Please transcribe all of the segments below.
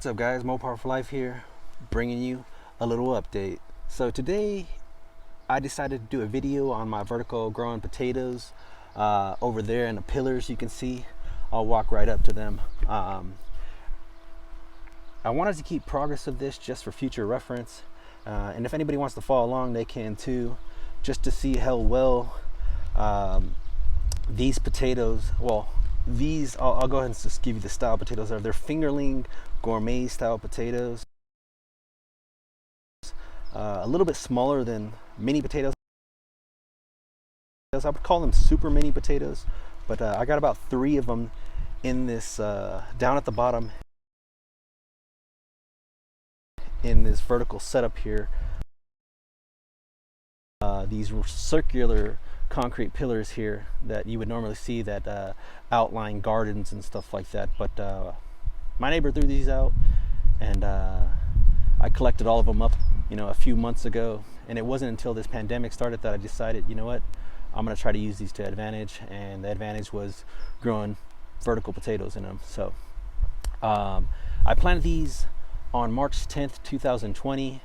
What's up guys, More Power for Life here, bringing you a little update. So today I decided to do a video on my vertical growing potatoes over there in the pillars. You can see I'll walk right up to them. I wanted to keep progress of this just for future reference, and if anybody wants to follow along they can too, just to see how well these potatoes, these, I'll go ahead and just give you the style potatoes. They're Fingerling Gourmet Style potatoes. A little bit smaller than mini potatoes. I would call them super mini potatoes, but I got about 3 of them in this, down at the bottom in this vertical setup here. These circular concrete pillars here that you would normally see that outline gardens and stuff like that, but my neighbor threw these out, and I collected all of them up, a few months ago, and it wasn't until this pandemic started that I decided, you know what, I'm gonna try to use these to advantage, and the advantage was growing vertical potatoes in them. So I planted these on March 10th 2020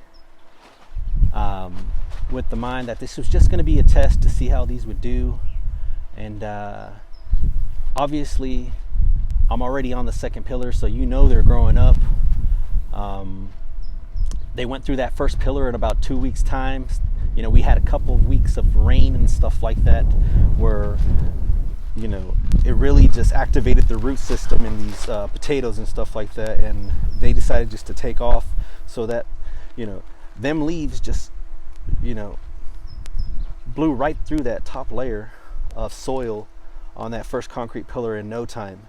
with the mind that this was just going to be a test to see how these would do, and obviously I'm already on the second pillar, so they're growing up. They went through that first pillar in about 2 weeks time. We had a couple of weeks of rain and stuff like that where it really just activated the root system in these potatoes and stuff like that, and they decided just to take off, so that them leaves just blew right through that top layer of soil on that first concrete pillar in no time.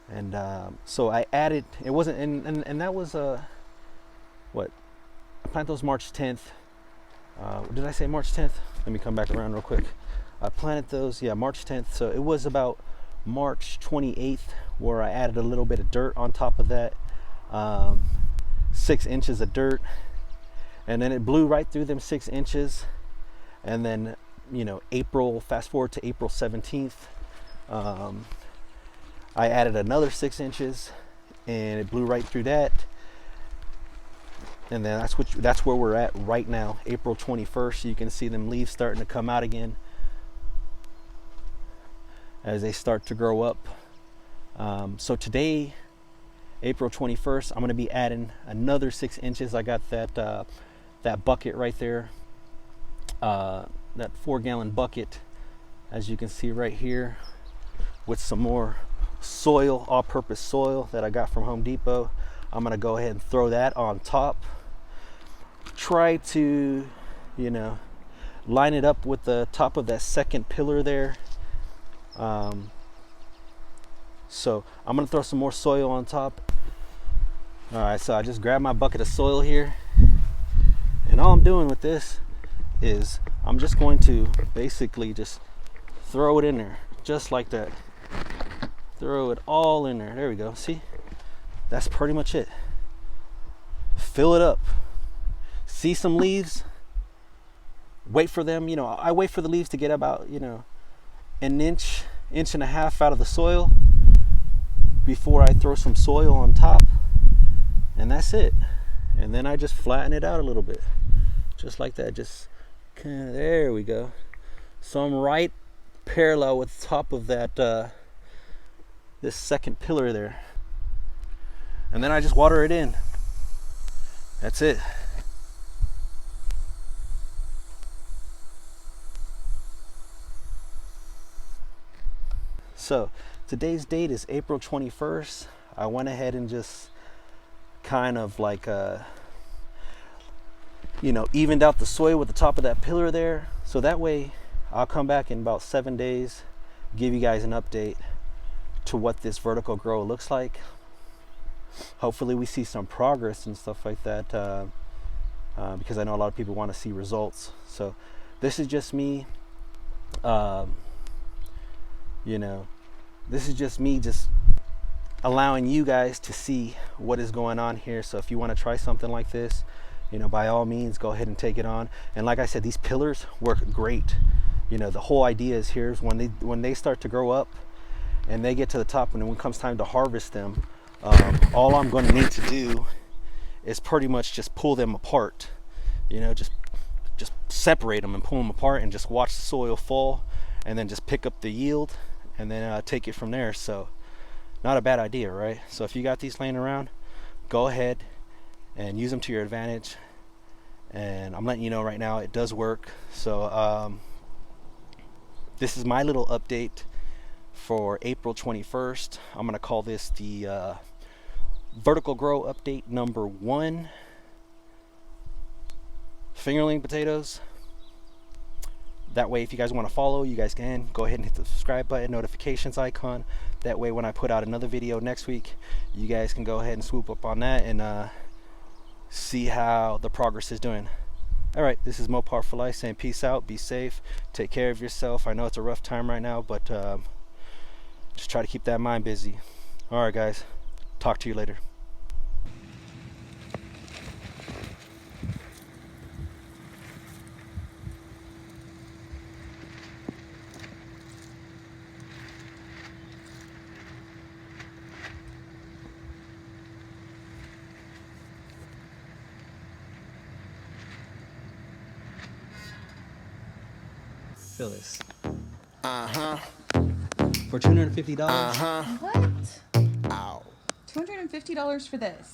And so I added, it wasn't, and that was what, I planted those March 10th. Did I say March 10th? Let me come back around real quick. I planted those, March 10th. So it was about March 28th where I added a little bit of dirt on top of that, 6 inches of dirt, and then it blew right through them 6 inches. And then fast forward to April 17th, I added another 6 inches, and it blew right through that. And then that's where we're at right now, April 21st. You can see them leaves starting to come out again as they start to grow up. So today, April 21st, I'm going to be adding another 6 inches. I got that bucket right there, that 4-gallon bucket, as you can see right here, with some more soil, all-purpose soil that I got from Home Depot. I'm going to go ahead and throw that on top. Try to, line it up with the top of that second pillar there. So I'm going to throw some more soil on top. All right, so I just grabbed my bucket of soil here, and all I'm doing with this is I'm just going to basically just throw it in there, just like that. Throw it all in there. There we go. See? That's pretty much it. Fill it up. See some leaves? Wait for them. I wait for the leaves to get about, an inch and a half out of the soil before I throw some soil on top. And that's it. And then I just flatten it out a little bit. Just like that. Just kind of, there we go. So I'm right parallel with the top of that this second pillar there, and then I just water it in. That's it. So today's date is April 21st. I went ahead and just kind of like evened out the soil with the top of that pillar there, so that way I'll come back in about 7 days, give you guys an update to what this vertical grow looks like. Hopefully we see some progress and stuff like that, because I know a lot of people want to see results. So this is just me, this is just me just allowing you guys to see what is going on here. So if you want to try something like this, by all means go ahead and take it on. And like I said, these pillars work great. The whole idea is when they start to grow up, and they get to the top, and when it comes time to harvest them, all I'm going to need to do is pretty much just pull them apart. You know, just separate them and pull them apart, and just watch the soil fall, and then just pick up the yield, and then take it from there. So not a bad idea, right? So if you got these laying around, go ahead and use them to your advantage. And I'm letting you know right now it does work. So this is my little update for April 21st. I'm going to call this the vertical grow update number 1. Fingerling potatoes. That way, if you guys want to follow, you guys can go ahead and hit the subscribe button, notifications icon. That way, when I put out another video next week, you guys can go ahead and swoop up on that and see how the progress is doing. All right, this is Mopar for Life saying peace out, be safe, take care of yourself. I know it's a rough time right now, but just try to keep that mind busy. All right, guys, talk to you later. Feel this. For $250. What? $250 for this.